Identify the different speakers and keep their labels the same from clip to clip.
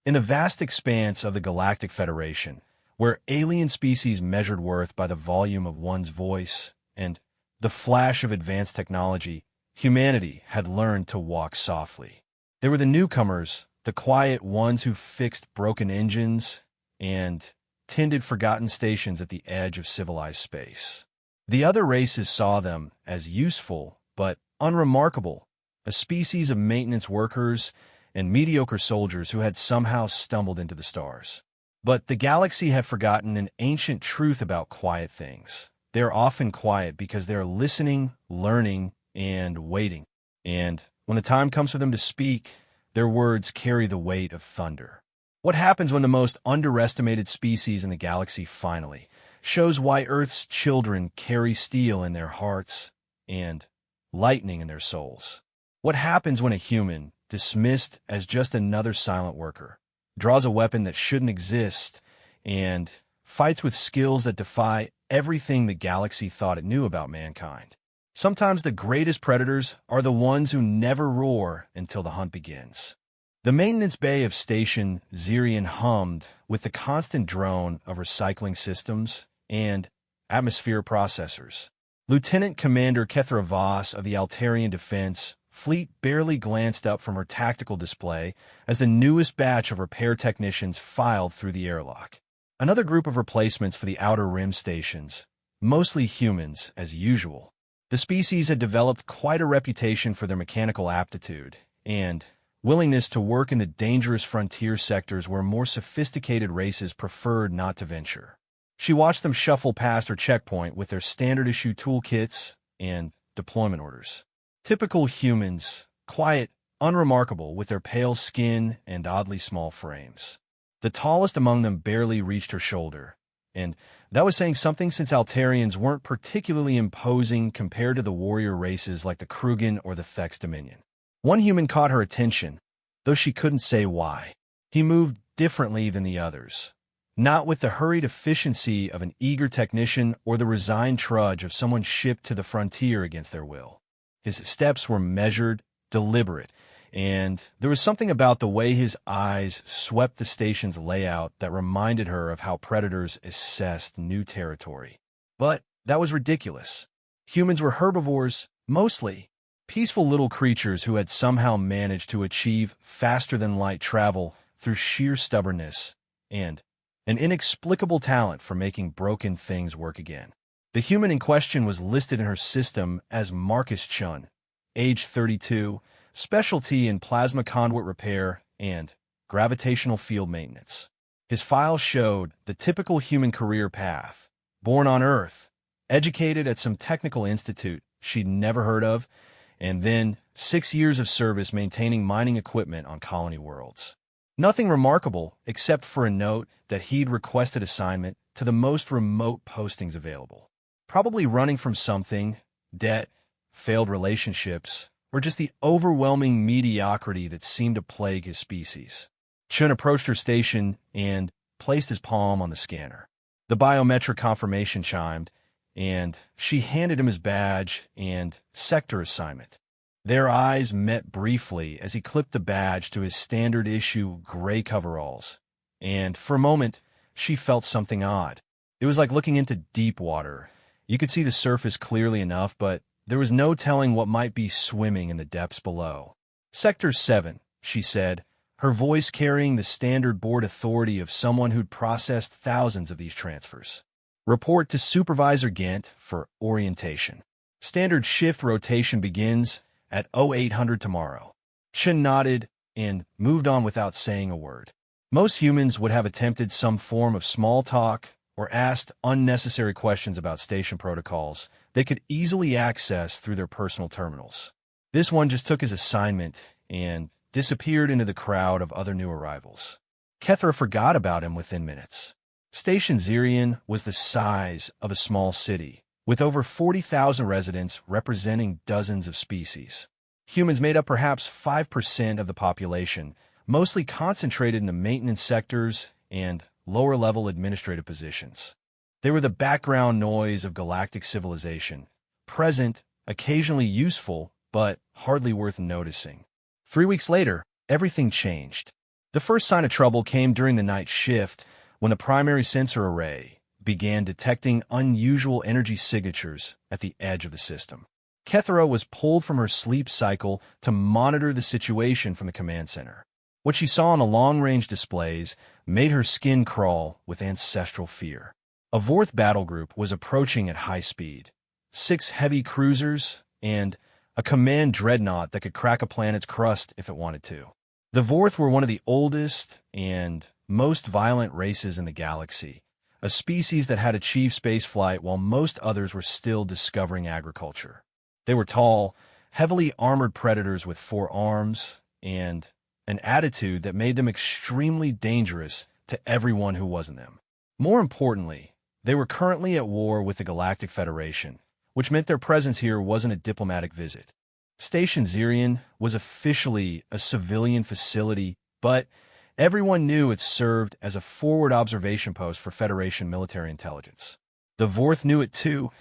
Speaker 1: In the vast expanse of the Galactic Federation, where alien species measured worth by the volume of one's voice and the flash of advanced technology, humanity had learned to walk softly. They were the newcomers, the quiet ones who fixed broken engines and tended forgotten stations at the edge of civilized space. The other races saw them as useful but unremarkable, a species of maintenance workers and mediocre soldiers who had somehow stumbled into the stars. But the galaxy had forgotten an ancient truth about quiet things. They are often quiet because they are listening, learning, and waiting. And when the time comes for them to speak, their words carry the weight of thunder. What happens when the most underestimated species in the galaxy finally shows why Earth's children carry steel in their hearts and lightning in their souls? What happens when a human, dismissed as just another silent worker, draws a weapon that shouldn't exist and fights with skills that defy everything the galaxy thought it knew about mankind? Sometimes the greatest predators are the ones who never roar until the hunt begins. The maintenance bay of Station Zirian hummed with the constant drone of recycling systems and atmosphere processors. Lieutenant Commander Kethra Voss of the Altarian Defense Fleet barely glanced up from her tactical display as the newest batch of repair technicians filed through the airlock. Another group of replacements for the Outer Rim stations, mostly humans as usual. The species had developed quite a reputation for their mechanical aptitude and willingness to work in the dangerous frontier sectors where more sophisticated races preferred not to venture. She watched them shuffle past her checkpoint with their standard-issue toolkits and deployment orders. Typical humans, quiet, unremarkable with their pale skin and oddly small frames. The tallest among them barely reached her shoulder, and that was saying something since Altarians weren't particularly imposing compared to the warrior races like the Krugan or the Thex Dominion. One human caught her attention, though she couldn't say why. He moved differently than the others, not with the hurried efficiency of an eager technician or the resigned trudge of someone shipped to the frontier against their will. His steps were measured, deliberate, and there was something about the way his eyes swept the station's layout that reminded her of how predators assessed new territory. But that was ridiculous. Humans were herbivores, mostly. Peaceful little creatures who had somehow managed to achieve faster-than-light travel through sheer stubbornness and an inexplicable talent for making broken things work again. The human in question was listed in her system as Marcus Chun, age 32, specialty in plasma conduit repair and gravitational field maintenance. His file showed the typical human career path: born on Earth, educated at some technical institute she'd never heard of, and then 6 years of service maintaining mining equipment on colony worlds. Nothing remarkable except for a note that he'd requested assignment to the most remote postings available. Probably running from something, debt, failed relationships, or just the overwhelming mediocrity that seemed to plague his species. Chun approached her station and placed his palm on the scanner. The biometric confirmation chimed, and she handed him his badge and sector assignment. Their eyes met briefly as he clipped the badge to his standard-issue gray coveralls, and for a moment, she felt something odd. It was like looking into deep water. You could see the surface clearly enough, but there was no telling what might be swimming in the depths below. Sector 7, she said, her voice carrying the standard board authority of someone who'd processed thousands of these transfers. Report to Supervisor Ghent for orientation. Standard shift rotation begins at 0800 tomorrow. Chun nodded and moved on without saying a word. Most humans would have attempted some form of small talk or asked unnecessary questions about station protocols they could easily access through their personal terminals. This one just took his assignment and disappeared into the crowd of other new arrivals. Kethra forgot about him within minutes. Station Zirian was the size of a small city, with over 40,000 residents representing dozens of species. Humans made up perhaps 5% of the population, mostly concentrated in the maintenance sectors and lower-level administrative positions. They were the background noise of galactic civilization, present, occasionally useful, but hardly worth noticing. 3 weeks later, everything changed. The first sign of trouble came during the night shift when the primary sensor array began detecting unusual energy signatures at the edge of the system. Kethera was pulled from her sleep cycle to monitor the situation from the command center. What she saw on the long-range displays made her skin crawl with ancestral fear. A Vorth battle group was approaching at high speed. 6 heavy cruisers and a command dreadnought that could crack a planet's crust if it wanted to. The Vorth were one of the oldest and most violent races in the galaxy, a species that had achieved spaceflight while most others were still discovering agriculture. They were tall, heavily armored predators with 4 arms and an attitude that made them extremely dangerous to everyone who wasn't them. More importantly, they were currently at war with the Galactic Federation, which meant their presence here wasn't a diplomatic visit. Station Zirian was officially a civilian facility, but everyone knew it served as a forward observation post for Federation military intelligence. The Vorth knew it too,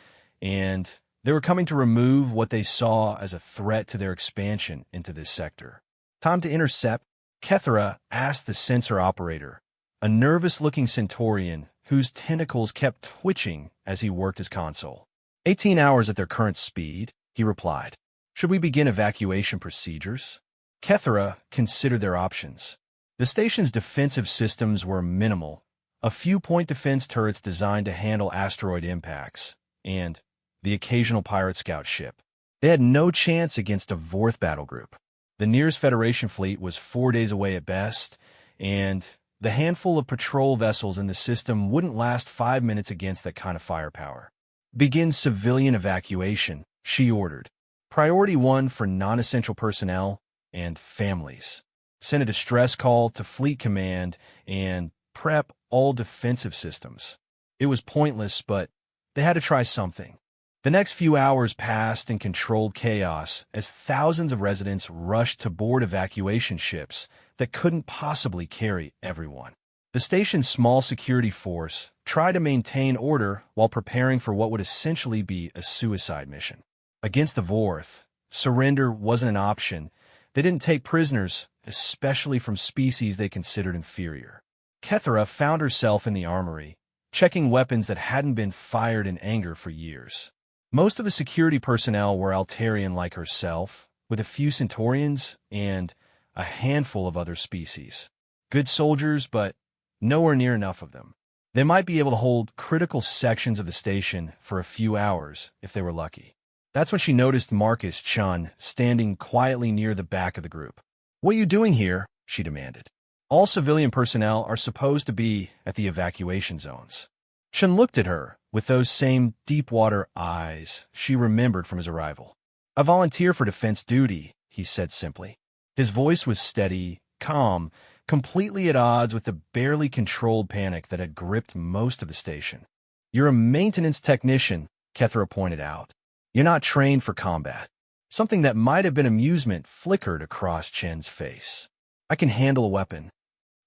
Speaker 1: and they were coming to remove what they saw as a threat to their expansion into this sector. Time to intercept, Kethera asked the sensor operator, a nervous-looking Centaurian whose tentacles kept twitching as he worked his console. 18 hours at their current speed, he replied. Should we begin evacuation procedures? Kethera considered their options. The station's defensive systems were minimal, a few point defense turrets designed to handle asteroid impacts, and the occasional pirate scout ship. They had no chance against a Vorth battle group. The nearest Federation fleet was 4 days away at best, and the handful of patrol vessels in the system wouldn't last 5 minutes against that kind of firepower. Begin civilian evacuation, she ordered. Priority 1 for non-essential personnel and families. Send a distress call to Fleet Command and prep all defensive systems. It was pointless, but they had to try something. The next few hours passed in controlled chaos as thousands of residents rushed to board evacuation ships that couldn't possibly carry everyone. The station's small security force tried to maintain order while preparing for what would essentially be a suicide mission. Against the Vorth, surrender wasn't an option. They didn't take prisoners, especially from species they considered inferior. Kethera found herself in the armory, checking weapons that hadn't been fired in anger for years. Most of the security personnel were Altarian like herself, with a few Centaurians and a handful of other species. Good soldiers, but nowhere near enough of them. They might be able to hold critical sections of the station for a few hours if they were lucky. That's when she noticed Marcus Chun standing quietly near the back of the group. "What are you doing here?" she demanded. "All civilian personnel are supposed to be at the evacuation zones." Chun looked at her with those same deep-water eyes she remembered from his arrival. "I volunteer for defense duty," he said simply. His voice was steady, calm, completely at odds with the barely controlled panic that had gripped most of the station. "You're a maintenance technician," Kethera pointed out. "You're not trained for combat." Something that might have been amusement flickered across Chen's face. "I can handle a weapon."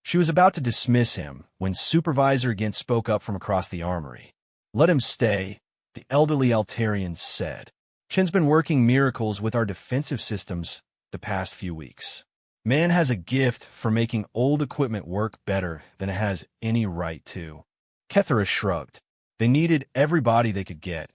Speaker 1: She was about to dismiss him when Supervisor Gint spoke up from across the armory. "Let him stay," the elderly Altarian said. "Chen's been working miracles with our defensive systems the past few weeks. Man has a gift for making old equipment work better than it has any right to." Kethera shrugged. They needed everybody they could get,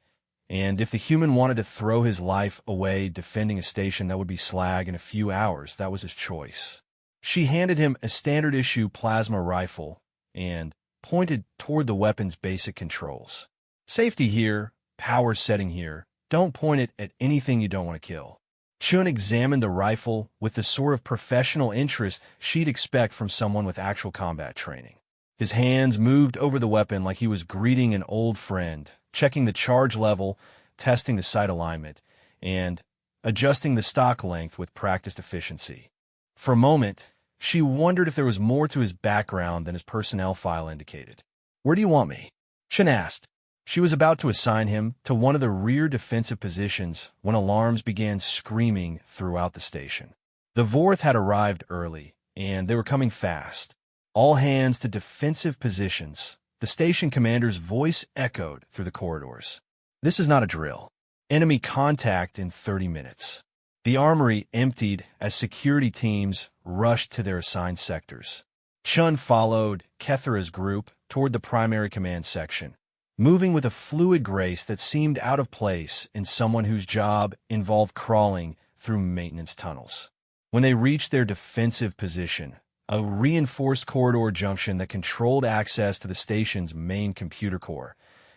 Speaker 1: and if the human wanted to throw his life away defending a station that would be slag in a few hours, that was his choice. She handed him a standard-issue plasma rifle and pointed toward the weapon's basic controls. "Safety here, power setting here. Don't point it at anything you don't want to kill." Chun examined the rifle with the sort of professional interest she'd expect from someone with actual combat training. His hands moved over the weapon like he was greeting an old friend, checking the charge level, testing the sight alignment, and adjusting the stock length with practiced efficiency. For a moment, she wondered if there was more to his background than his personnel file indicated. "Where do you want me?" Chun asked. She was about to assign him to one of the rear defensive positions when alarms began screaming throughout the station. The Vorth had arrived early, and they were coming fast. "All hands to defensive positions." The station commander's voice echoed through the corridors. "This is not a drill. Enemy contact in 30 minutes. The armory emptied as security teams rushed to their assigned sectors. Chun followed Kethera's group toward the primary command section, moving with a fluid grace that seemed out of place in someone whose job involved crawling through maintenance tunnels. When they reached their defensive position, a reinforced corridor junction that controlled access to the station's main computer core,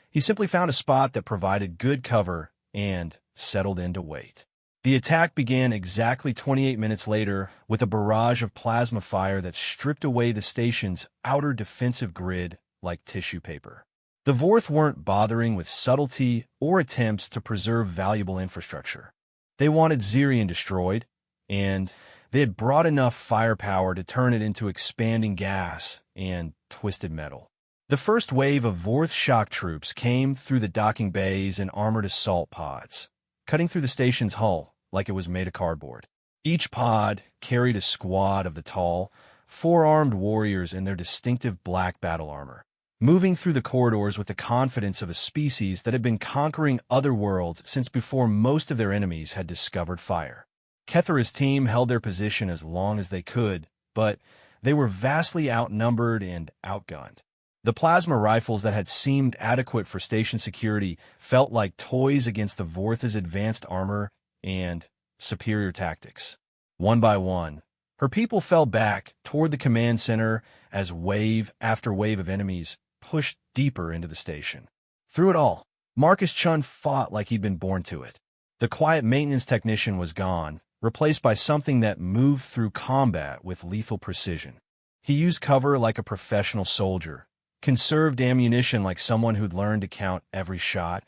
Speaker 1: he simply found a spot that provided good cover and settled in to wait. The attack began exactly 28 minutes later with a barrage of plasma fire that stripped away the station's outer defensive grid like tissue paper. The Vorth weren't bothering with subtlety or attempts to preserve valuable infrastructure. They wanted Zirion destroyed, and they had brought enough firepower to turn it into expanding gas and twisted metal. The first wave of Vorth shock troops came through the docking bays and armored assault pods, cutting through the station's hull like it was made of cardboard. Each pod carried a squad of the tall, four-armed warriors in their distinctive black battle armor, moving through the corridors with the confidence of a species that had been conquering other worlds since before most of their enemies had discovered fire. Kethera's team held their position as long as they could, but they were vastly outnumbered and outgunned. The plasma rifles that had seemed adequate for station security felt like toys against the Vorth's advanced armor and superior tactics. One by one, her people fell back toward the command center as wave after wave of enemies pushed deeper into the station. Through it all, Marcus Chun fought like he'd been born to it. The quiet maintenance technician was gone, replaced by something that moved through combat with lethal precision. He used cover like a professional soldier, conserved ammunition like someone who'd learned to count every shot,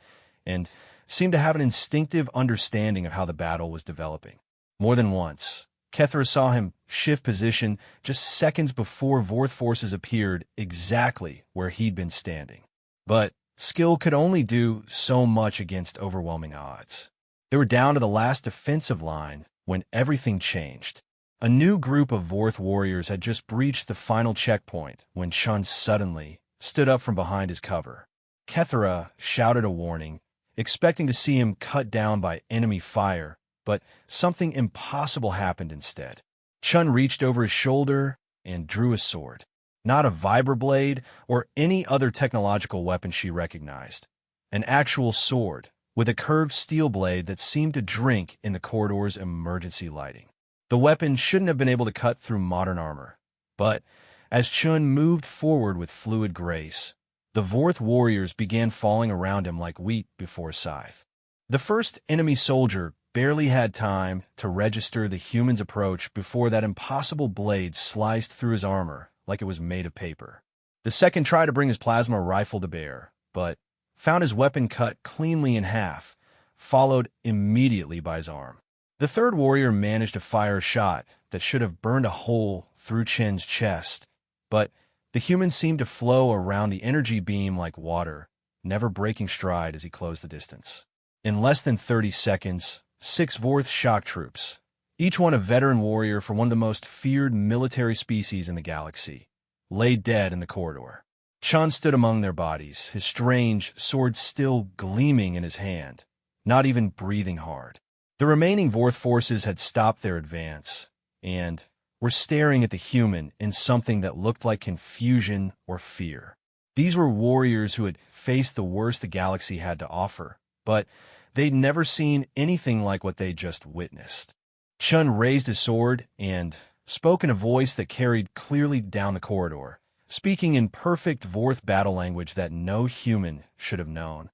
Speaker 1: and seemed to have an instinctive understanding of how the battle was developing. More than once, Kethera saw him shift position just seconds before Vorth forces appeared exactly where he'd been standing. But skill could only do so much against overwhelming odds. They were down to the last defensive line when everything changed. A new group of Vorth warriors had just breached the final checkpoint when Chun suddenly stood up from behind his cover. Kethera shouted a warning, expecting to see him cut down by enemy fire, but something impossible happened instead. Chun reached over his shoulder and drew a sword. Not a vibroblade or any other technological weapon she recognized. An actual sword, with a curved steel blade that seemed to drink in the corridor's emergency lighting. The weapon shouldn't have been able to cut through modern armor, but as Chun moved forward with fluid grace, the Vorth warriors began falling around him like wheat before a scythe. The first enemy soldier barely had time to register the human's approach before that impossible blade sliced through his armor like it was made of paper. The second tried to bring his plasma rifle to bear, but found his weapon cut cleanly in half, followed immediately by his arm. The third warrior managed to fire a shot that should have burned a hole through Chen's chest, but the human seemed to flow around the energy beam like water, never breaking stride as he closed the distance. In less than 30 seconds, 6 Vorth shock troops, each one a veteran warrior for one of the most feared military species in the galaxy, lay dead in the corridor. Chun stood among their bodies, his strange sword still gleaming in his hand, not even breathing hard. The remaining Vorth forces had stopped their advance, and were staring at the human in something that looked like confusion or fear. These were warriors who had faced the worst the galaxy had to offer, but they'd never seen anything like what they'd just witnessed. Chun raised his sword and spoke in a voice that carried clearly down the corridor, speaking in perfect Vorth battle language that no human should have known.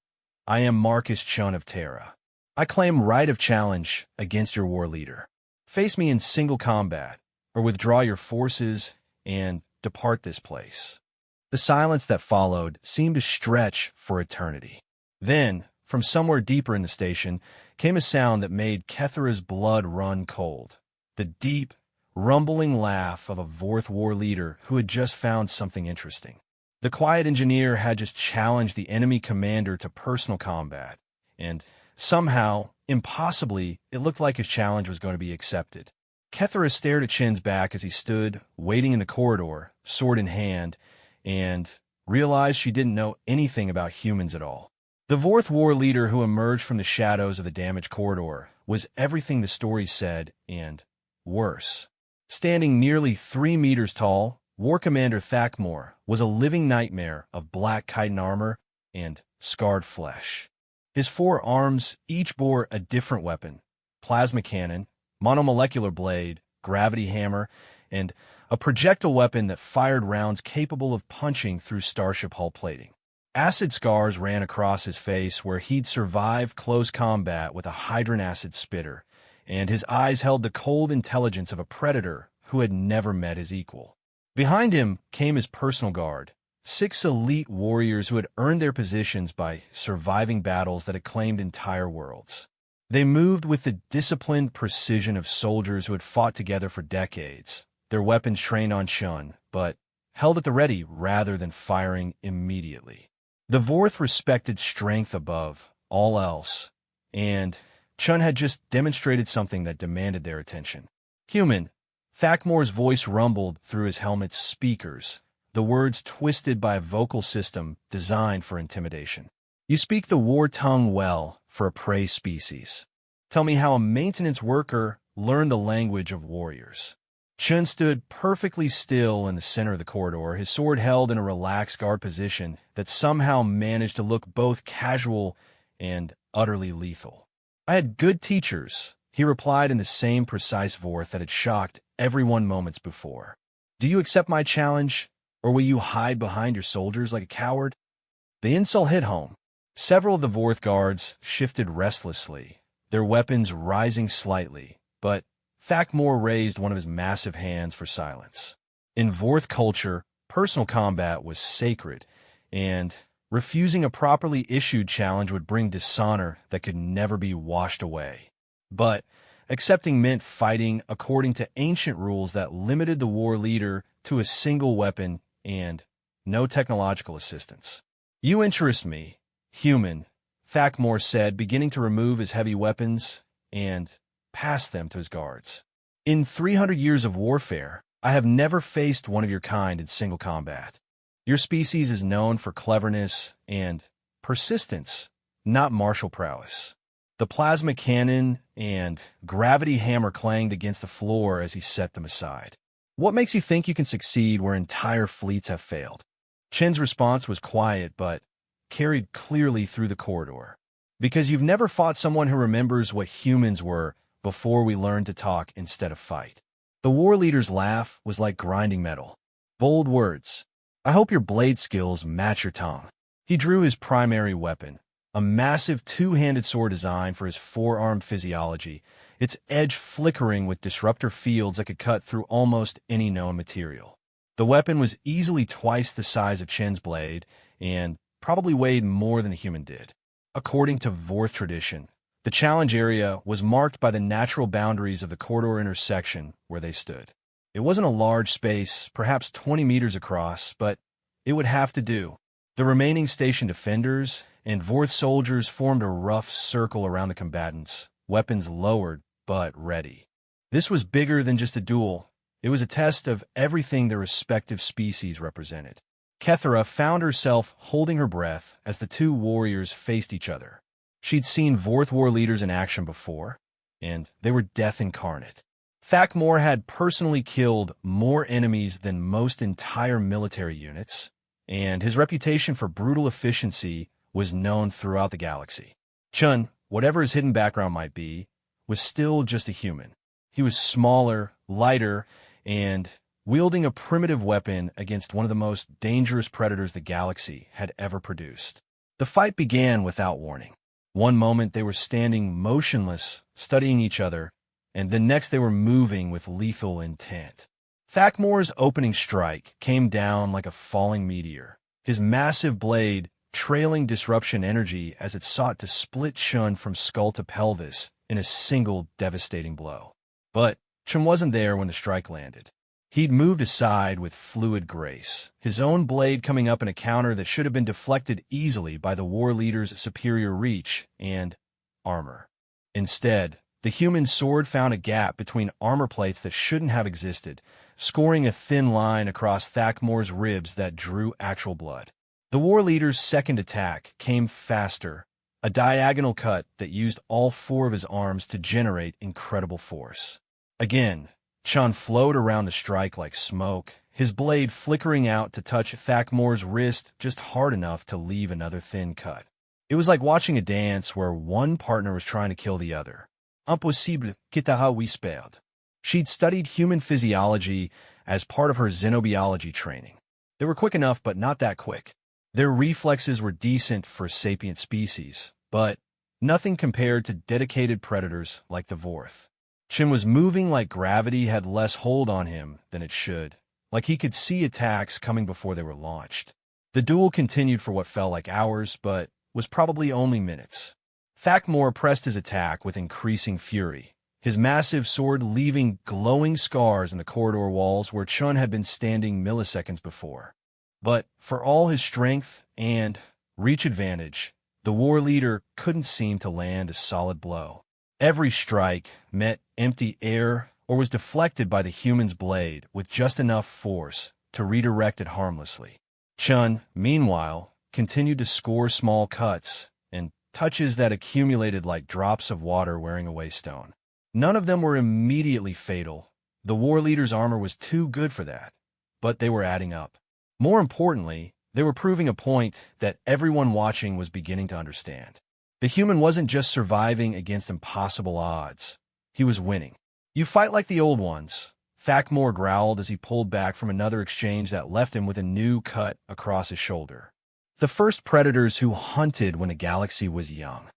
Speaker 1: I am Marcus Chun of Terra. I claim right of challenge against your war leader. Face me in single combat, or withdraw your forces and depart this place. The silence that followed seemed to stretch for eternity. Then, from somewhere deeper in the station, came a sound that made Kethera's blood run cold. The deep, rumbling laugh of a Vorth war leader who had just found something interesting. The quiet engineer had just challenged the enemy commander to personal combat, and somehow, impossibly, it looked like his challenge was going to be accepted. Kethera stared at Chen's back as he stood, waiting in the corridor, sword in hand, and realized she didn't know anything about humans at all. The fourth war leader who emerged from the shadows of the damaged corridor was everything the story said and worse. Standing nearly 3 meters tall, War Commander Thakmor was a living nightmare of black chitin armor and scarred flesh. His 4 arms each bore a different weapon: plasma cannon, monomolecular blade, gravity hammer, and a projectile weapon that fired rounds capable of punching through starship hull plating. Acid scars ran across his face where he'd survived close combat with a hydrin acid spitter, and his eyes held the cold intelligence of a predator who had never met his equal. Behind him came his personal guard, 6 elite warriors who had earned their positions by surviving battles that had claimed entire worlds. They moved with the disciplined precision of soldiers who had fought together for decades, their weapons trained on Chun, but held at the ready rather than firing immediately. The Vorth respected strength above all else, and Chun had just demonstrated something that demanded their attention. Human, Thakmor's voice rumbled through his helmet's speakers, the words twisted by a vocal system designed for intimidation. You speak the war tongue well for a prey species. Tell me how a maintenance worker learned the language of warriors. Chun stood perfectly still in the center of the corridor, his sword held in a relaxed guard position that somehow managed to look both casual and utterly lethal. I had good teachers, he replied in the same precise Vorth that had shocked everyone moments before. Do you accept my challenge, or will you hide behind your soldiers like a coward? The insult hit home. Several of the Vorth guards shifted restlessly, their weapons rising slightly, but Thakmor raised one of his massive hands for silence. In Vorth culture, personal combat was sacred, and refusing a properly issued challenge would bring dishonor that could never be washed away. But accepting meant fighting according to ancient rules that limited the war leader to a single weapon and no technological assistance. You interest me, human, Thakmor said, beginning to remove his heavy weapons and pass them to his guards. In 300 years of warfare, I have never faced one of your kind in single combat. Your species is known for cleverness and persistence, not martial prowess. The plasma cannon and gravity hammer clanged against the floor as he set them aside. What makes you think you can succeed where entire fleets have failed? Chen's response was quiet but carried clearly through the corridor. Because you've never fought someone who remembers what humans were before we learned to talk instead of fight. The war leader's laugh was like grinding metal. Bold words. I hope your blade skills match your tongue. He drew his primary weapon, a massive 2-handed sword designed for his 4-armed physiology, its edge flickering with disruptor fields that could cut through almost any known material. The weapon was easily twice the size of Chen's blade and probably weighed more than the human did. According to Vorth tradition, the challenge area was marked by the natural boundaries of the corridor intersection where they stood. It wasn't a large space, perhaps 20 meters across, but it would have to do. The remaining station defenders and Vorth soldiers formed a rough circle around the combatants, weapons lowered but ready. This was bigger than just a duel. It was a test of everything their respective species represented. Kethera found herself holding her breath as the 2 warriors faced each other. She'd seen Vorth war leaders in action before, and they were death incarnate. Thakmor had personally killed more enemies than most entire military units, and his reputation for brutal efficiency was known throughout the galaxy. Chun, whatever his hidden background might be, was still just a human. He was smaller, lighter, and wielding a primitive weapon against one of the most dangerous predators the galaxy had ever produced. The fight began without warning. One moment they were standing motionless, studying each other, and the next they were moving with lethal intent. Thakmor's opening strike came down like a falling meteor, his massive blade trailing disruption energy as it sought to split Chun from skull to pelvis in a single devastating blow. But Chun wasn't there when the strike landed. He'd moved aside with fluid grace, his own blade coming up in a counter that should have been deflected easily by the war leader's superior reach and armor. Instead, the human sword found a gap between armor plates that shouldn't have existed, scoring a thin line across Thakmor's ribs that drew actual blood. The war leader's second attack came faster, a diagonal cut that used all four of his arms to generate incredible force. Again, Chun flowed around the strike like smoke, his blade flickering out to touch Thakmor's wrist just hard enough to leave another thin cut. It was like watching a dance where one partner was trying to kill the other. Impossible, quittera whispered. She'd studied human physiology as part of her xenobiology training. They were quick enough, but not that quick. Their reflexes were decent for sapient species, but nothing compared to dedicated predators like the Vorth. Chin was moving like gravity had less hold on him than it should, like he could see attacks coming before they were launched. The duel continued for what felt like hours, but was probably only minutes. Thakmor pressed his attack with increasing fury, his massive sword leaving glowing scars in the corridor walls where Chun had been standing milliseconds before. But for all his strength and reach advantage, the war leader couldn't seem to land a solid blow. Every strike met empty air or was deflected by the human's blade with just enough force to redirect it harmlessly. Chun, meanwhile, continued to score small cuts and touches that accumulated like drops of water wearing away stone. None of them were immediately fatal. The war leader's armor was too good for that, but they were adding up. More importantly, they were proving a point that everyone watching was beginning to understand. The human wasn't just surviving against impossible odds. He was winning. "You fight like the old ones," Thakmor growled as he pulled back from another exchange that left him with a new cut across his shoulder. The first predators who hunted when the galaxy was young.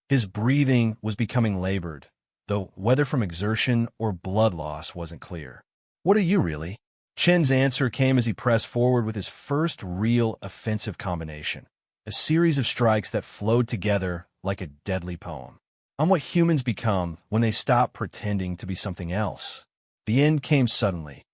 Speaker 1: His breathing was becoming labored, though whether from exertion or blood loss wasn't clear. "What are you really?" Chen's answer came as he pressed forward with his first real offensive combination, a series of strikes that flowed together like a deadly poem. "I'm what humans become when they stop pretending to be something else." The end came suddenly.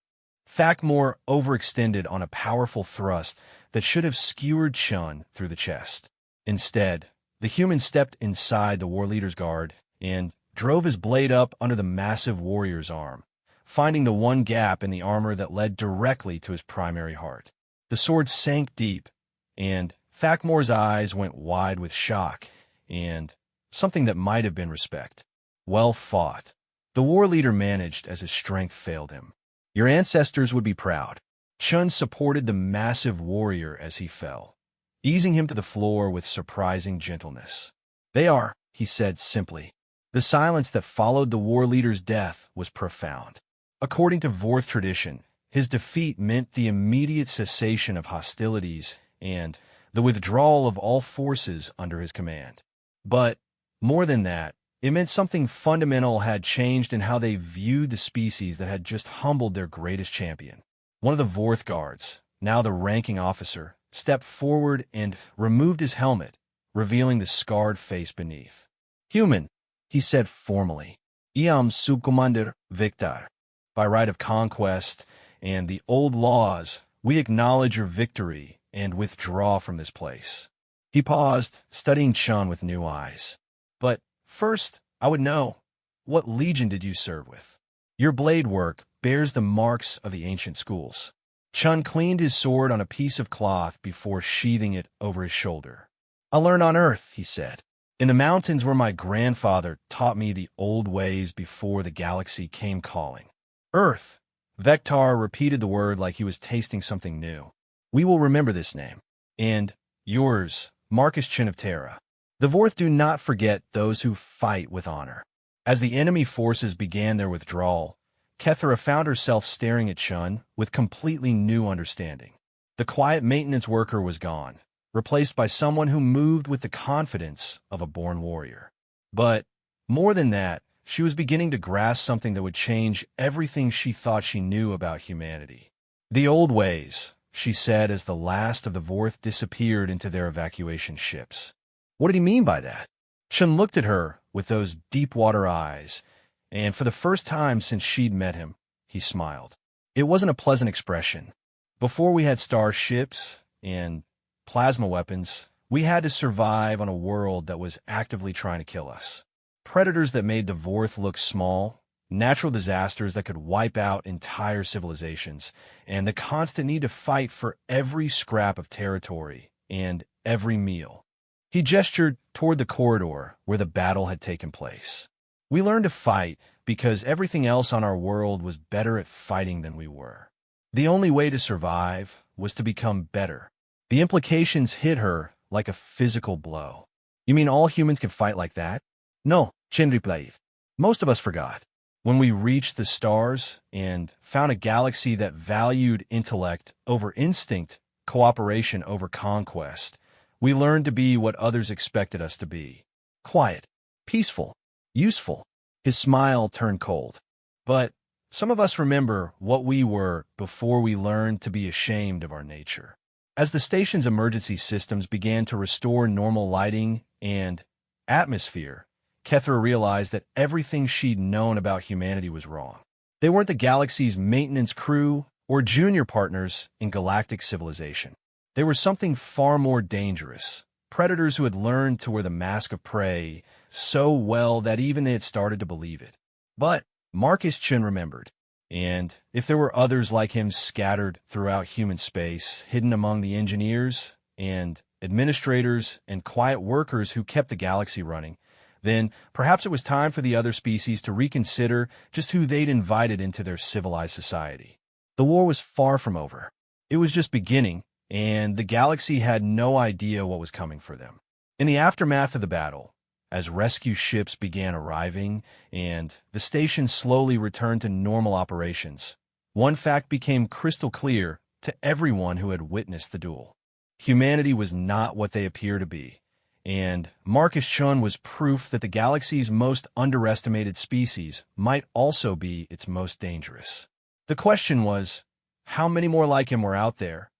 Speaker 1: Thakmor overextended on a powerful thrust that should have skewered Chun through the chest. Instead, the human stepped inside the war leader's guard and drove his blade up under the massive warrior's arm, finding the one gap in the armor that led directly to his primary heart. The sword sank deep, and Thakmor's eyes went wide with shock and something that might have been respect. Well fought. The war leader managed as his strength failed him. "Your ancestors would be proud." Chun supported the massive warrior as he fell, easing him to the floor with surprising gentleness. "They are," he said simply. The silence that followed the war leader's death was profound. According to Vorth tradition, his defeat meant the immediate cessation of hostilities and the withdrawal of all forces under his command. But more than that, it meant something fundamental had changed in how they viewed the species that had just humbled their greatest champion. One of the Vorth guards, now the ranking officer, stepped forward and removed his helmet, revealing the scarred face beneath. "Human," he said formally, "Iam subcommander Victor. By right of conquest and the old laws, we acknowledge your victory and withdraw from this place." He paused, studying Chun with new eyes. "But first, I would know, what legion did you serve with? Your blade work bears the marks of the ancient schools." Chun cleaned his sword on a piece of cloth before sheathing it over his shoulder. "I learned on Earth," he said, "in the mountains where my grandfather taught me the old ways before the galaxy came calling." "Earth." Vectar repeated the word like he was tasting something new. "We will remember this name. And yours, Marcus Chin of Terra. The Vorth do not forget those who fight with honor." As the enemy forces began their withdrawal, Kethera found herself staring at Chun with completely new understanding. The quiet maintenance worker was gone, replaced by someone who moved with the confidence of a born warrior. But more than that, she was beginning to grasp something that would change everything she thought she knew about humanity. "The old ways," she said as the last of the Vorth disappeared into their evacuation ships. What did he mean by that? Chun looked at her with those deep-water eyes, and for the first time since she'd met him, he smiled. It wasn't a pleasant expression. Before we had starships and plasma weapons, we had to survive on a world that was actively trying to kill us. Predators that made the Vorth look small, natural disasters that could wipe out entire civilizations, and the constant need to fight for every scrap of territory and every meal. He gestured toward the corridor where the battle had taken place. We learned to fight because everything else on our world was better at fighting than we were. The only way to survive was to become better. The implications hit her like a physical blow. You mean all humans can fight like that? No, Chen replied. Most of us forgot. When we reached the stars and found a galaxy that valued intellect over instinct, cooperation over conquest, we learned to be what others expected us to be. Quiet, peaceful, useful. His smile turned cold. But some of us remember what we were before we learned to be ashamed of our nature. As the station's emergency systems began to restore normal lighting and atmosphere, Kethra realized that everything she'd known about humanity was wrong. They weren't the galaxy's maintenance crew or junior partners in galactic civilization. They were something far more dangerous, predators who had learned to wear the mask of prey so well that even they had started to believe it. But Marcus Chen remembered, and if there were others like him scattered throughout human space, hidden among the engineers and administrators and quiet workers who kept the galaxy running, then perhaps it was time for the other species to reconsider just who they'd invited into their civilized society. The war was far from over. It was just beginning, and the galaxy had no idea what was coming for them. In the aftermath of the battle, as rescue ships began arriving and the station slowly returned to normal operations, one fact became crystal clear to everyone who had witnessed the duel. Humanity was not what they appear to be. And Marcus Chun was proof that the galaxy's most underestimated species might also be its most dangerous. The question was, how many more like him were out there,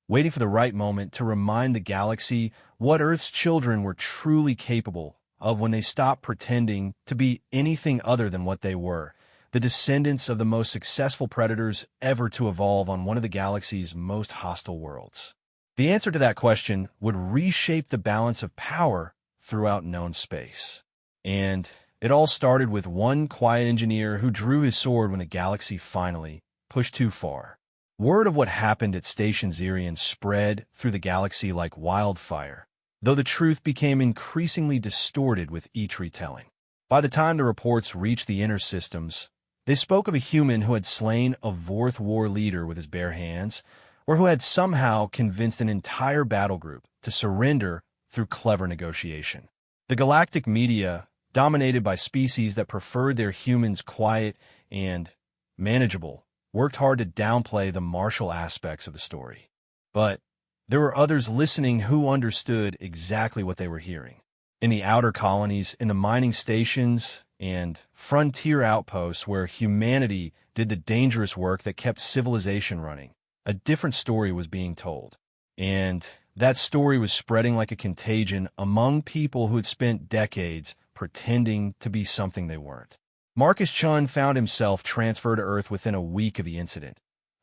Speaker 1: waiting for the right moment to remind the galaxy what Earth's children were truly capable of when they stopped pretending to be anything other than what they were, the descendants of the most successful predators ever to evolve on one of the galaxy's most hostile worlds. The answer to that question would reshape the balance of power throughout known space. And it all started with one quiet engineer who drew his sword when the galaxy finally pushed too far. Word of what happened at Station Zerion spread through the galaxy like wildfire, though the truth became increasingly distorted with each retelling. By the time the reports reached the inner systems, they spoke of a human who had slain a Vorth war leader with his bare hands, or who had somehow convinced an entire battle group to surrender through clever negotiation. The galactic media, dominated by species that preferred their humans quiet and manageable, worked hard to downplay the martial aspects of the story. But there were others listening who understood exactly what they were hearing. In the outer colonies, in the mining stations, and frontier outposts where humanity did the dangerous work that kept civilization running, a different story was being told. And that story was spreading like a contagion among people who had spent decades pretending to be something they weren't. Marcus Chun found himself transferred to Earth within a week of the incident,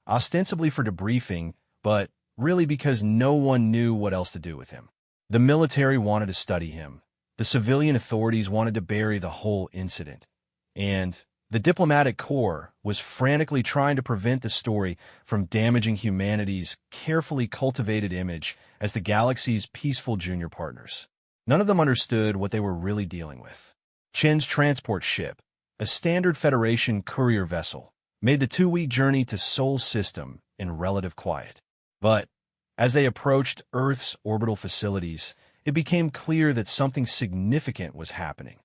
Speaker 1: ostensibly for debriefing, but really because no one knew what else to do with him. The military wanted to study him. The civilian authorities wanted to bury the whole incident. And the diplomatic corps was frantically trying to prevent the story from damaging humanity's carefully cultivated image as the galaxy's peaceful junior partners. None of them understood what they were really dealing with. Chen's transport ship, a standard Federation courier vessel, made the 2-week journey to Sol System in relative quiet. But as they approached Earth's orbital facilities, it became clear that something significant was happening.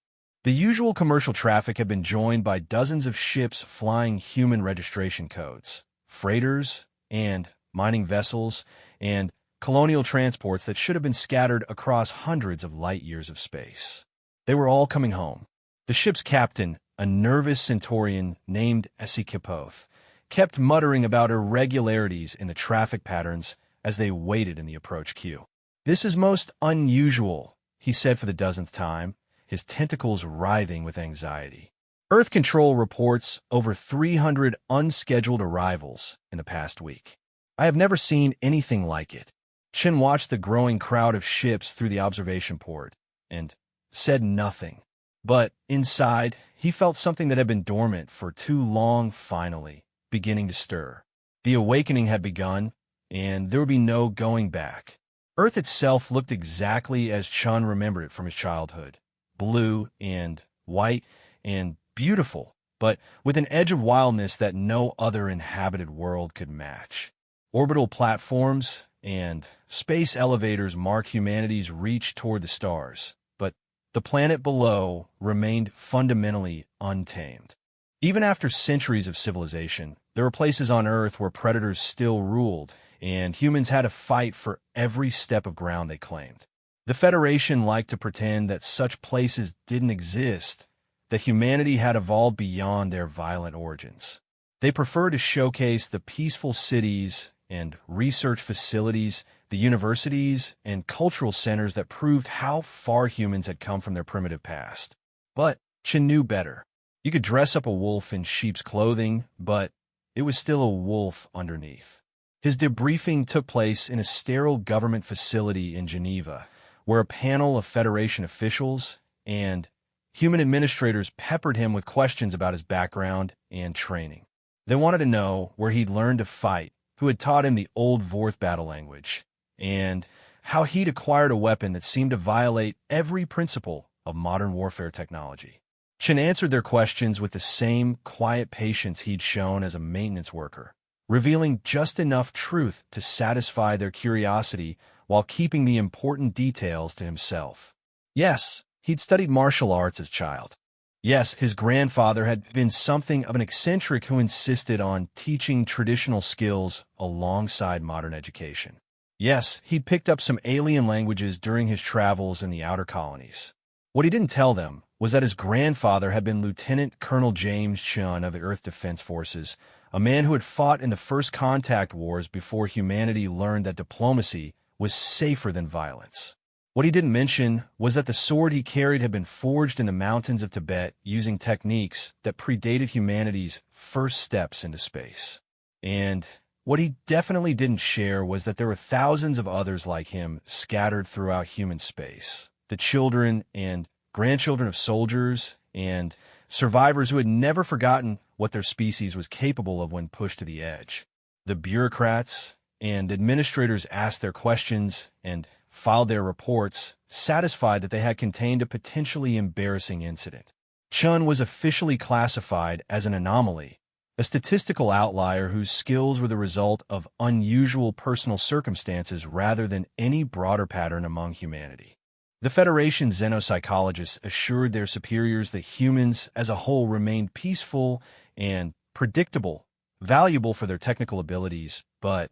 Speaker 1: The usual commercial traffic had been joined by dozens of ships flying human registration codes, freighters and mining vessels, and colonial transports that should have been scattered across hundreds of light-years of space. They were all coming home. The ship's captain, a nervous Centaurian named Esikapoth, kept muttering about irregularities in the traffic patterns as they waited in the approach queue. "This is most unusual," he said for the dozenth time, his tentacles writhing with anxiety. Earth Control reports over 300 unscheduled arrivals in the past week. I have never seen anything like it. Chen watched the growing crowd of ships through the observation port and said nothing. But inside, he felt something that had been dormant for too long finally beginning to stir. The awakening had begun, and there would be no going back. Earth itself looked exactly as Chun remembered it from his childhood. Blue and white and beautiful, but with an edge of wildness that no other inhabited world could match. Orbital platforms and space elevators marked humanity's reach toward the stars, but the planet below remained fundamentally untamed. Even after centuries of civilization, there were places on Earth where predators still ruled, and humans had to fight for every step of ground they claimed. The Federation liked to pretend that such places didn't exist, that humanity had evolved beyond their violent origins. They preferred to showcase the peaceful cities and research facilities, the universities and cultural centers that proved how far humans had come from their primitive past. But Chen knew better. You could dress up a wolf in sheep's clothing, but it was still a wolf underneath. His debriefing took place in a sterile government facility in Geneva, where a panel of Federation officials and human administrators peppered him with questions about his background and training. They wanted to know where he'd learned to fight, who had taught him the old Vorth battle language, and how he'd acquired a weapon that seemed to violate every principle of modern warfare technology. Chen answered their questions with the same quiet patience he'd shown as a maintenance worker, revealing just enough truth to satisfy their curiosity while keeping the important details to himself. Yes, he'd studied martial arts as a child. Yes, his grandfather had been something of an eccentric who insisted on teaching traditional skills alongside modern education. Yes, he'd picked up some alien languages during his travels in the outer colonies. What he didn't tell them was that his grandfather had been Lieutenant Colonel James Chun of the Earth Defense Forces, a man who had fought in the First Contact Wars before humanity learned that diplomacy was safer than violence. What he didn't mention was that the sword he carried had been forged in the mountains of Tibet using techniques that predated humanity's first steps into space. And what he definitely didn't share was that there were thousands of others like him scattered throughout human space, the children and grandchildren of soldiers and survivors who had never forgotten what their species was capable of when pushed to the edge. The bureaucrats and administrators asked their questions and filed their reports, satisfied that they had contained a potentially embarrassing incident. Chun was officially classified as an anomaly, a statistical outlier whose skills were the result of unusual personal circumstances rather than any broader pattern among humanity. The Federation's xenopsychologists assured their superiors that humans as a whole remained peaceful and predictable, valuable for their technical abilities, but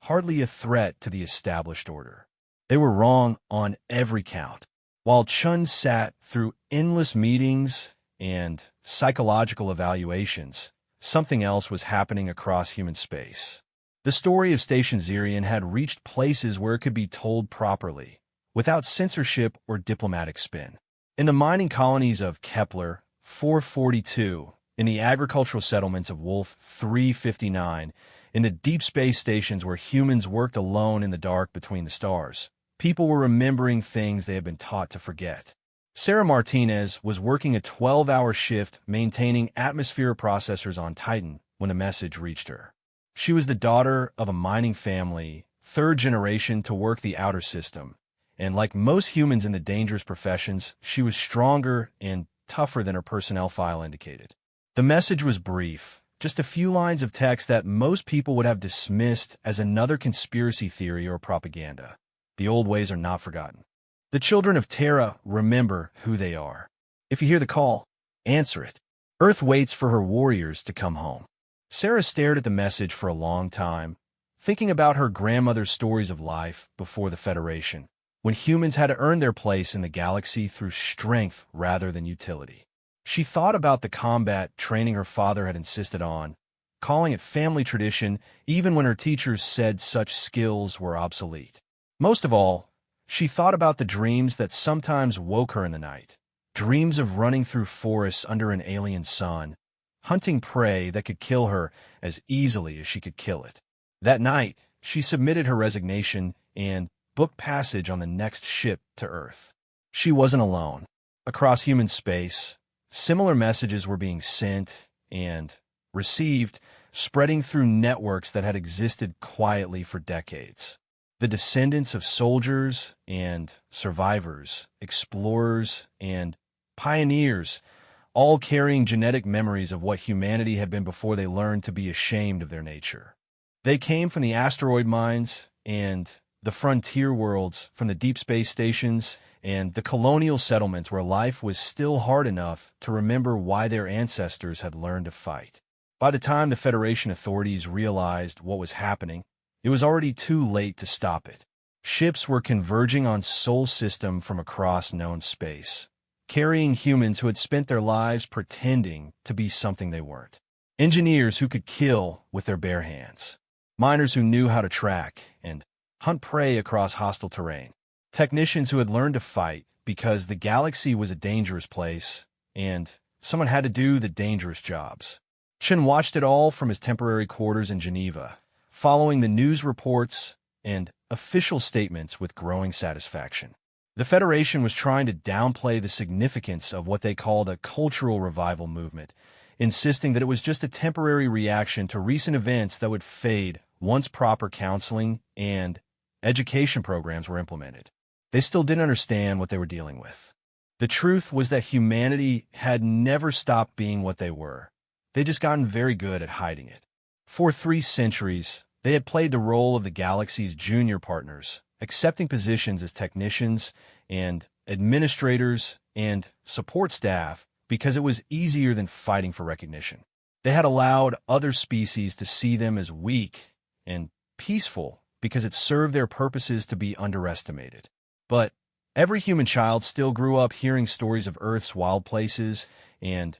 Speaker 1: hardly a threat to the established order. They were wrong on every count. While Chun sat through endless meetings and psychological evaluations, something else was happening across human space. The story of Station Zirian had reached places where it could be told properly, without censorship or diplomatic spin. In the mining colonies of Kepler 442, in the agricultural settlements of Wolf 359, in the deep space stations where humans worked alone in the dark between the stars, people were remembering things they had been taught to forget. Sarah Martinez was working a 12-hour shift maintaining atmosphere processors on Titan when the message reached her. She was the daughter of a mining family, third generation to work the outer system, and like most humans in the dangerous professions, she was stronger and tougher than her personnel file indicated. The message was brief, just a few lines of text that most people would have dismissed as another conspiracy theory or propaganda. The old ways are not forgotten. The children of Terra remember who they are. If you hear the call, answer it. Earth waits for her warriors to come home. Sarah stared at the message for a long time, thinking about her grandmother's stories of life before the Federation, when humans had to earn their place in the galaxy through strength rather than utility. She thought about the combat training her father had insisted on, calling it family tradition even when her teachers said such skills were obsolete. Most of all, she thought about the dreams that sometimes woke her in the night, dreams of running through forests under an alien sun, hunting prey that could kill her as easily as she could kill it. That night, she submitted her resignation and booked passage on the next ship to Earth. She wasn't alone. Across human space, similar messages were being sent and received, spreading through networks that had existed quietly for decades. The descendants of soldiers and survivors, explorers and pioneers, all carrying genetic memories of what humanity had been before they learned to be ashamed of their nature. They came from the asteroid mines and the frontier worlds, from the deep space stations and the colonial settlements where life was still hard enough to remember why their ancestors had learned to fight. By the time the Federation authorities realized what was happening, it was already too late to stop it. Ships were converging on Sol system from across known space, carrying humans who had spent their lives pretending to be something they weren't. Engineers who could kill with their bare hands. Miners who knew how to track and hunt prey across hostile terrain. Technicians who had learned to fight because the galaxy was a dangerous place and someone had to do the dangerous jobs. Chen watched it all from his temporary quarters in Geneva, following the news reports and official statements with growing satisfaction. The Federation was trying to downplay the significance of what they called a cultural revival movement, insisting that it was just a temporary reaction to recent events that would fade once proper counseling and education programs were implemented. They still didn't understand what they were dealing with. The truth was that humanity had never stopped being what they were. They'd just gotten very good at hiding it. For 3 centuries, they had played the role of the galaxy's junior partners, accepting positions as technicians and administrators and support staff because it was easier than fighting for recognition. They had allowed other species to see them as weak and peaceful because it served their purposes to be underestimated. But every human child still grew up hearing stories of Earth's wild places and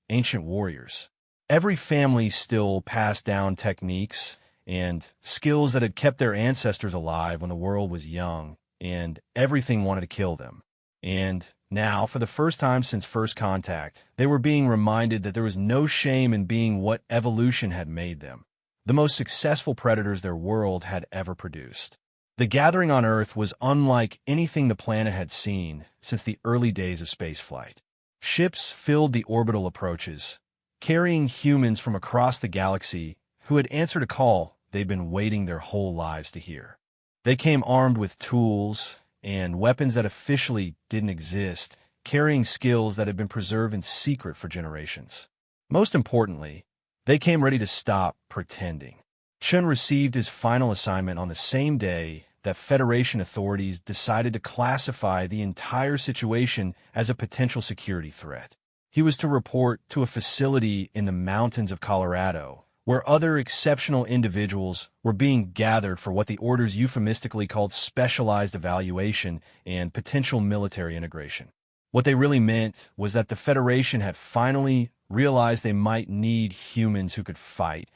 Speaker 1: ancient warriors. Every family still passed down techniques and skills that had kept their ancestors alive when the world was young, and everything wanted to kill them. And now, for the first time since first contact, they were being reminded that there was no shame in being what evolution had made them, the most successful predators their world had ever produced. The gathering on Earth was unlike anything the planet had seen since the early days of spaceflight. Ships filled the orbital approaches, carrying humans from across the galaxy who had answered a call they'd been waiting their whole lives to hear. They came armed with tools and weapons that officially didn't exist, carrying skills that had been preserved in secret for generations. Most importantly, they came ready to stop pretending. Chen received his final assignment on the same day that Federation authorities decided to classify the entire situation as a potential security threat. He was to report to a facility in the mountains of Colorado, where other exceptional individuals were being gathered for what the orders euphemistically called specialized evaluation and potential military integration. What they really meant was that the Federation had finally realized they might need humans who could fight,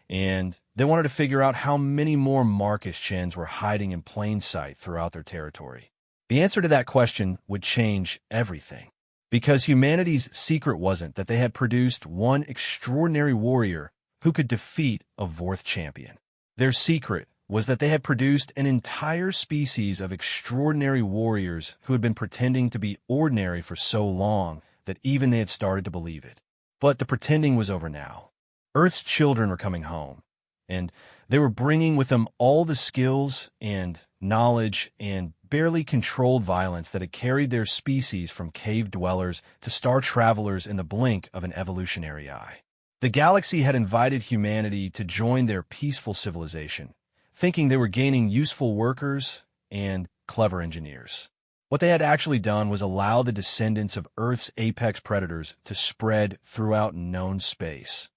Speaker 1: and they wanted to figure out how many more Marcus Chens were hiding in plain sight throughout their territory. The answer to that question would change everything, because humanity's secret wasn't that they had produced one extraordinary warrior who could defeat a Vorth champion. Their secret was that they had produced an entire species of extraordinary warriors who had been pretending to be ordinary for so long that even they had started to believe it. But the pretending was over now. Earth's children were coming home, and they were bringing with them all the skills and knowledge and barely controlled violence that had carried their species from cave dwellers to star travelers in the blink of an evolutionary eye. The galaxy had invited humanity to join their peaceful civilization, thinking they were gaining useful workers and clever engineers. What they had actually done was allow the descendants of Earth's apex predators to spread throughout known space,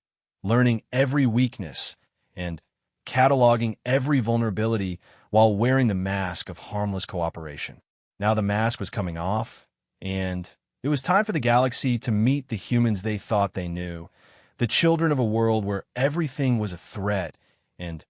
Speaker 1: learning every weakness and cataloging every vulnerability while wearing the mask of harmless cooperation. Now the mask was coming off, and it was time for the galaxy to meet the humans they thought they knew, the children of a world where everything was a threat and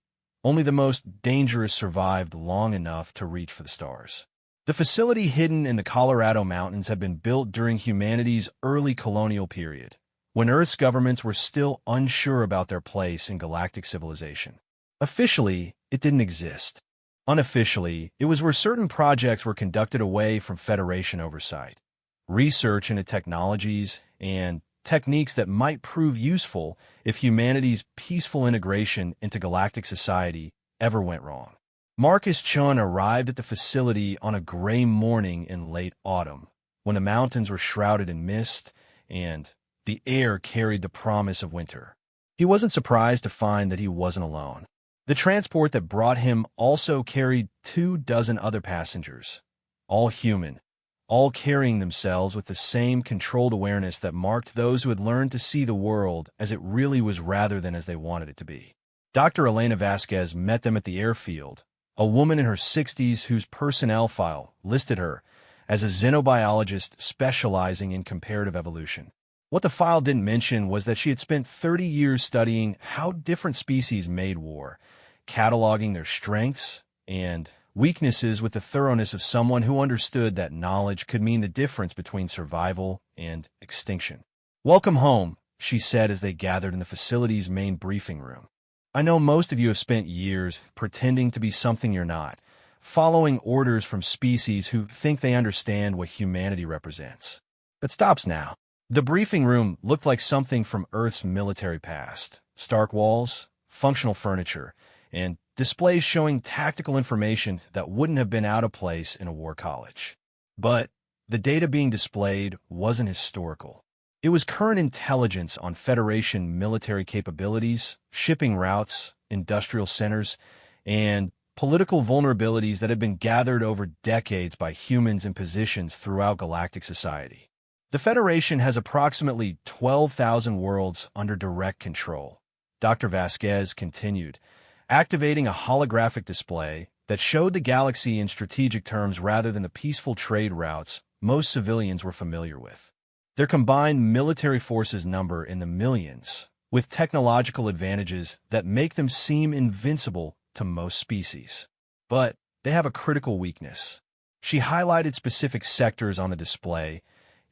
Speaker 1: only the most dangerous survived long enough to reach for the stars. The facility hidden in the Colorado mountains had been built during humanity's early colonial period, when Earth's governments were still unsure about their place in galactic civilization. Officially, it didn't exist. Unofficially, it was where certain projects were conducted away from Federation oversight. Research into technologies and techniques that might prove useful if humanity's peaceful integration into galactic society ever went wrong. Marcus Chun arrived at the facility on a gray morning in late autumn, when the mountains were shrouded in mist and the air carried the promise of winter. He wasn't surprised to find that he wasn't alone. The transport that brought him also carried 24 other passengers, all human, all carrying themselves with the same controlled awareness that marked those who had learned to see the world as it really was rather than as they wanted it to be. Dr. Elena Vasquez met them at the airfield, a woman in her 60s whose personnel file listed her as a xenobiologist specializing in comparative evolution. What the file didn't mention was that she had spent 30 years studying how different species made war, cataloging their strengths and weaknesses with the thoroughness of someone who understood that knowledge could mean the difference between survival and extinction. "Welcome home," she said as they gathered in the facility's main briefing room. "I know most of you have spent years pretending to be something you're not, following orders from species who think they understand what humanity represents. That stops now." The briefing room looked like something from Earth's military past. Stark walls, functional furniture, and displays showing tactical information that wouldn't have been out of place in a war college. But the data being displayed wasn't historical. It was current intelligence on Federation military capabilities, shipping routes, industrial centers, and political vulnerabilities that had been gathered over decades by humans in positions throughout galactic society. The Federation has approximately 12,000 worlds under direct control. Dr. Vasquez continued, activating a holographic display that showed the galaxy in strategic terms rather than the peaceful trade routes most civilians were familiar with. Their combined military forces number in the millions, with technological advantages that make them seem invincible to most species. But they have a critical weakness. She highlighted specific sectors on the display,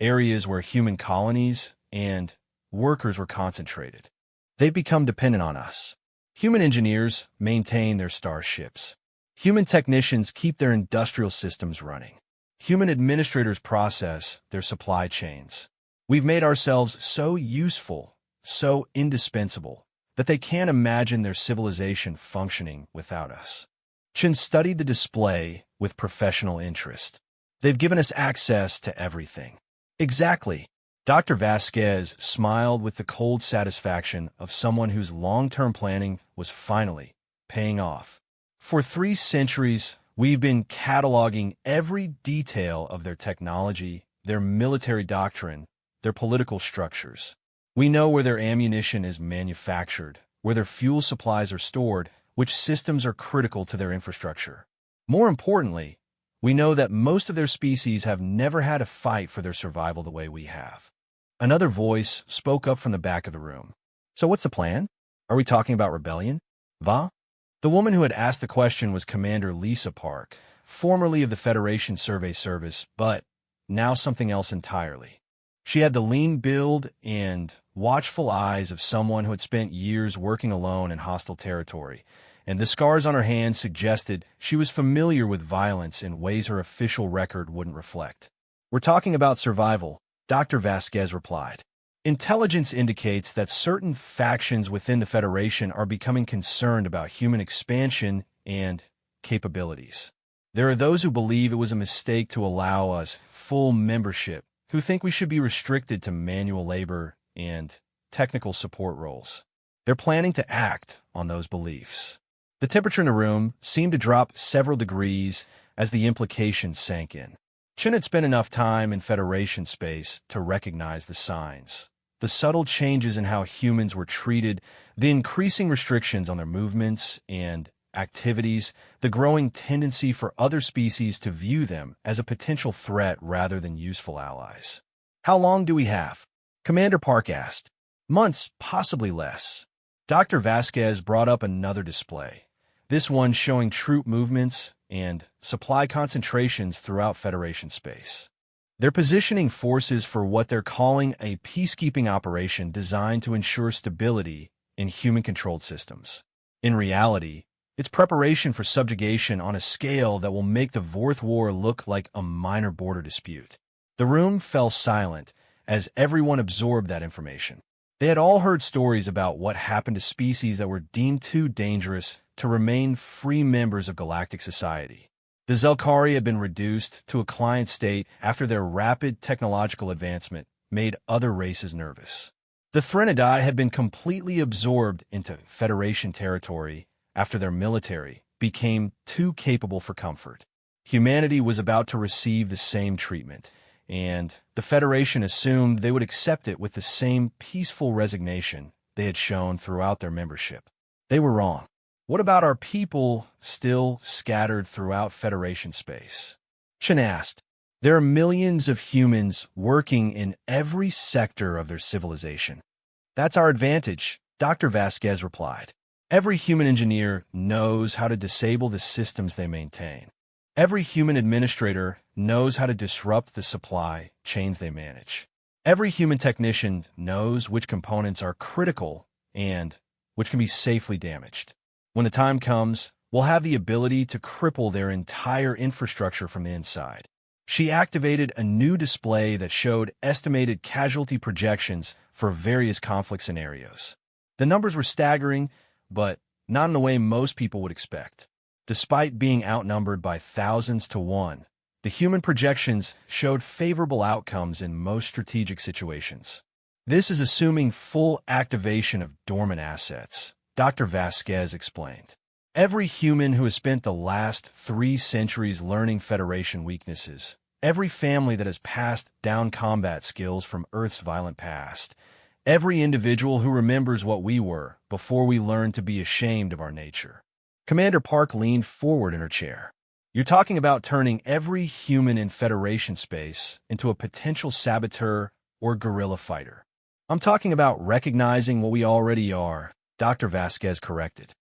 Speaker 1: areas where human colonies and workers were concentrated. They've become dependent on us. Human engineers maintain their starships. Human technicians keep their industrial systems running. Human administrators process their supply chains. We've made ourselves so useful, so indispensable, that they can't imagine their civilization functioning without us. Chin studied the display with professional interest. They've given us access to everything. Exactly. Dr. Vasquez smiled with the cold satisfaction of someone whose long-term planning was finally paying off. For 3 centuries, we've been cataloging every detail of their technology, their military doctrine, their political structures. We know where their ammunition is manufactured, where their fuel supplies are stored, which systems are critical to their infrastructure. More importantly, we know that most of their species have never had to fight for their survival the way we have. Another voice spoke up from the back of the room. "So what's the plan? Are we talking about rebellion? Va?" The woman who had asked the question was Commander Lisa Park, formerly of the Federation Survey Service, but now something else entirely. She had the lean build and watchful eyes of someone who had spent years working alone in hostile territory, and the scars on her hands suggested she was familiar with violence in ways her official record wouldn't reflect. "We're talking about survival," Dr. Vasquez replied. "Intelligence indicates that certain factions within the Federation are becoming concerned about human expansion and capabilities. There are those who believe it was a mistake to allow us full membership, who think we should be restricted to manual labor and technical support roles. They're planning to act on those beliefs." The temperature in the room seemed to drop several degrees as the implications sank in. Chin had spent enough time in Federation space to recognize the signs. The subtle changes in how humans were treated, the increasing restrictions on their movements and activities, the growing tendency for other species to view them as a potential threat rather than useful allies. "How long do we have?" Commander Park asked. "Months, possibly less." Dr. Vasquez brought up another display, this one showing troop movements and supply concentrations throughout Federation space. They're positioning forces for what they're calling a peacekeeping operation designed to ensure stability in human-controlled systems. In reality, it's preparation for subjugation on a scale that will make the Fourth War look like a minor border dispute. The room fell silent as everyone absorbed that information. They had all heard stories about what happened to species that were deemed too dangerous to remain free members of galactic society. The Zelkari had been reduced to a client state after their rapid technological advancement made other races nervous. The Threnodidae had been completely absorbed into Federation territory after their military became too capable for comfort. Humanity was about to receive the same treatment, and the Federation assumed they would accept it with the same peaceful resignation they had shown throughout their membership. They were wrong. What about our people still scattered throughout Federation space? Chen asked. There are millions of humans working in every sector of their civilization. That's our advantage, Dr. Vasquez replied. Every human engineer knows how to disable the systems they maintain. Every human administrator knows how to disrupt the supply chains they manage. Every human technician knows which components are critical and which can be safely damaged. When the time comes, we'll have the ability to cripple their entire infrastructure from the inside. She activated a new display that showed estimated casualty projections for various conflict scenarios. The numbers were staggering, but not in the way most people would expect. Despite being outnumbered by thousands to one, the human projections showed favorable outcomes in most strategic situations. This is assuming full activation of dormant assets, Dr. Vasquez explained. Every human who has spent the last 3 centuries learning Federation weaknesses, every family that has passed down combat skills from Earth's violent past, every individual who remembers what we were before we learned to be ashamed of our nature. Commander Park leaned forward in her chair. You're talking about turning every human in Federation space into a potential saboteur or guerrilla fighter. I'm talking about recognizing what we already are, Dr. Vasquez corrected.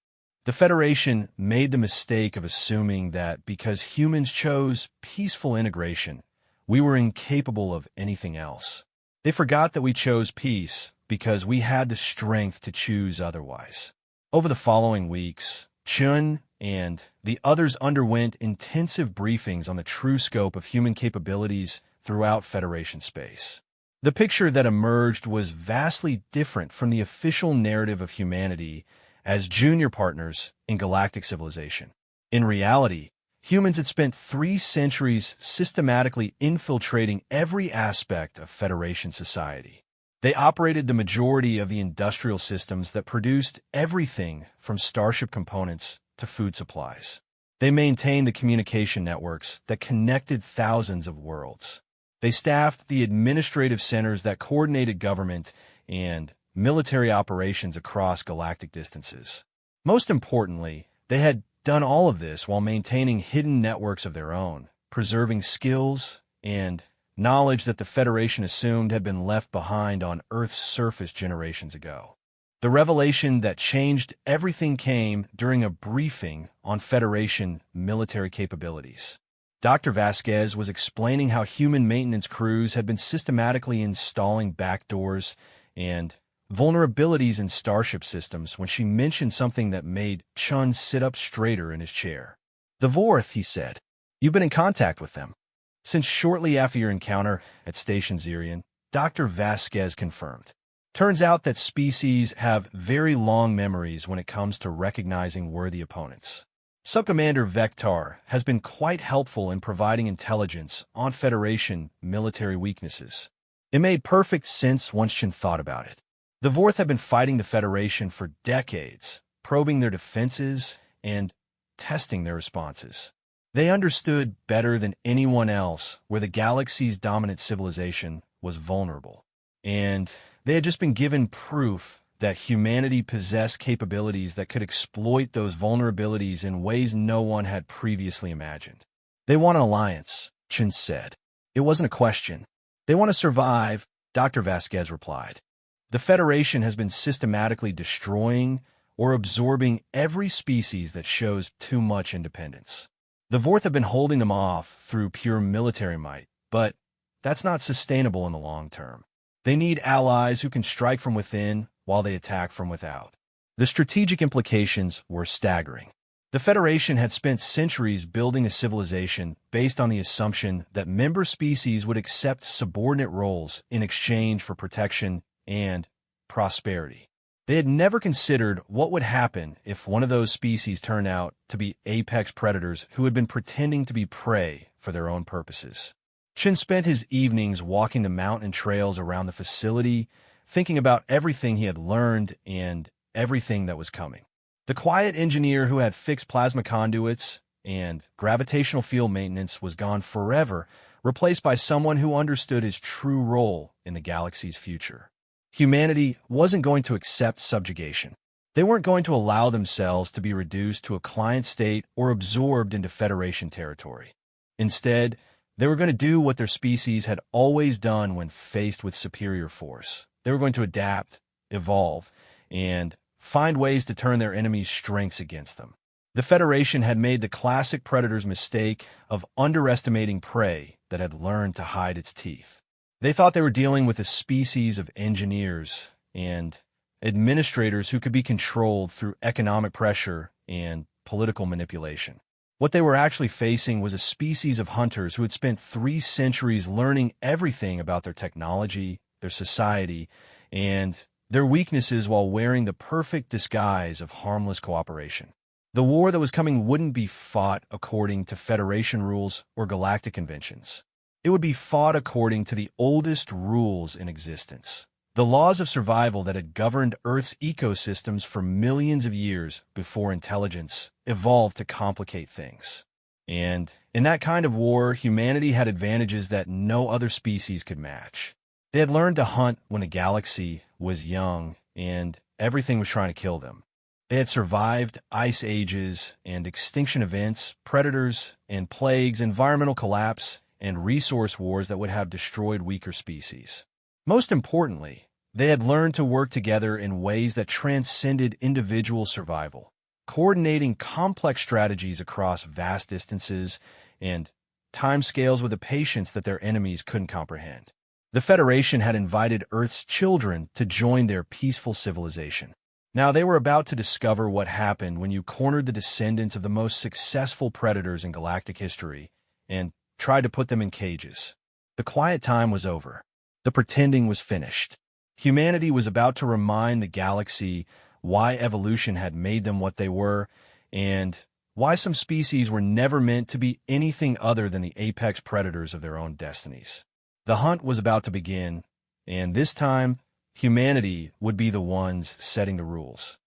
Speaker 1: The Federation made the mistake of assuming that because humans chose peaceful integration, we were incapable of anything else. They forgot that we chose peace because we had the strength to choose otherwise. Over the following weeks, Chun and the others underwent intensive briefings on the true scope of human capabilities throughout Federation space. The picture that emerged was vastly different from the official narrative of humanity as junior partners in galactic civilization. In reality, humans had spent 3 centuries systematically infiltrating every aspect of Federation society. They operated the majority of the industrial systems that produced everything from starship components to food supplies. They maintained the communication networks that connected thousands of worlds. They staffed the administrative centers that coordinated government and military operations across galactic distances. Most importantly, they had done all of this while maintaining hidden networks of their own, preserving skills and knowledge that the Federation assumed had been left behind on Earth's surface generations ago. The revelation that changed everything came during a briefing on Federation military capabilities. Dr. Vasquez was explaining how human maintenance crews had been systematically installing backdoors and vulnerabilities in starship systems when she mentioned something that made Chun sit up straighter in his chair. The Vorth, he said. You've been in contact with them. Since shortly after your encounter at Station Zirian, Dr. Vasquez confirmed. Turns out that species have very long memories when it comes to recognizing worthy opponents. Subcommander Vector has been quite helpful in providing intelligence on Federation military weaknesses. It made perfect sense once Chen thought about it. The Vorth have been fighting the Federation for decades, probing their defenses and testing their responses. They understood better than anyone else where the galaxy's dominant civilization was vulnerable. And they had just been given proof that humanity possessed capabilities that could exploit those vulnerabilities in ways no one had previously imagined. They want an alliance, Chen said. It wasn't a question. They want to survive, Dr. Vasquez replied. The Federation has been systematically destroying or absorbing every species that shows too much independence. The Vorth have been holding them off through pure military might, but that's not sustainable in the long term. They need allies who can strike from within while they attack from without. The strategic implications were staggering. The Federation had spent centuries building a civilization based on the assumption that member species would accept subordinate roles in exchange for protection and prosperity. They had never considered what would happen if one of those species turned out to be apex predators who had been pretending to be prey for their own purposes. Chin spent his evenings walking the mountain trails around the facility, thinking about everything he had learned and everything that was coming. The quiet engineer who had fixed plasma conduits and gravitational field maintenance was gone forever, replaced by someone who understood his true role in the galaxy's future. Humanity wasn't going to accept subjugation. They weren't going to allow themselves to be reduced to a client state or absorbed into Federation territory. Instead, they were going to do what their species had always done when faced with superior force. They were going to adapt, evolve, and find ways to turn their enemies' strengths against them. The Federation had made the classic predator's mistake of underestimating prey that had learned to hide its teeth. They thought they were dealing with a species of engineers and administrators who could be controlled through economic pressure and political manipulation. What they were actually facing was a species of hunters who had spent 3 centuries learning everything about their technology, their society, and their weaknesses while wearing the perfect disguise of harmless cooperation. The war that was coming wouldn't be fought according to Federation rules or galactic conventions. It would be fought according to the oldest rules in existence, the laws of survival that had governed Earth's ecosystems for millions of years before intelligence evolved to complicate things. And in that kind of war, humanity had advantages that no other species could match. They had learned to hunt when the galaxy was young and everything was trying to kill them. They had survived ice ages and extinction events, predators and plagues, environmental collapse, and resource wars that would have destroyed weaker species. Most importantly, they had learned to work together in ways that transcended individual survival, coordinating complex strategies across vast distances and timescales with a patience that their enemies couldn't comprehend. The Federation had invited Earth's children to join their peaceful civilization. Now they were about to discover what happened when you cornered the descendants of the most successful predators in galactic history and tried to put them in cages. The quiet time was over. The pretending was finished. Humanity was about to remind the galaxy why evolution had made them what they were and why some species were never meant to be anything other than the apex predators of their own destinies. The hunt was about to begin, and this time, humanity would be the ones setting the rules.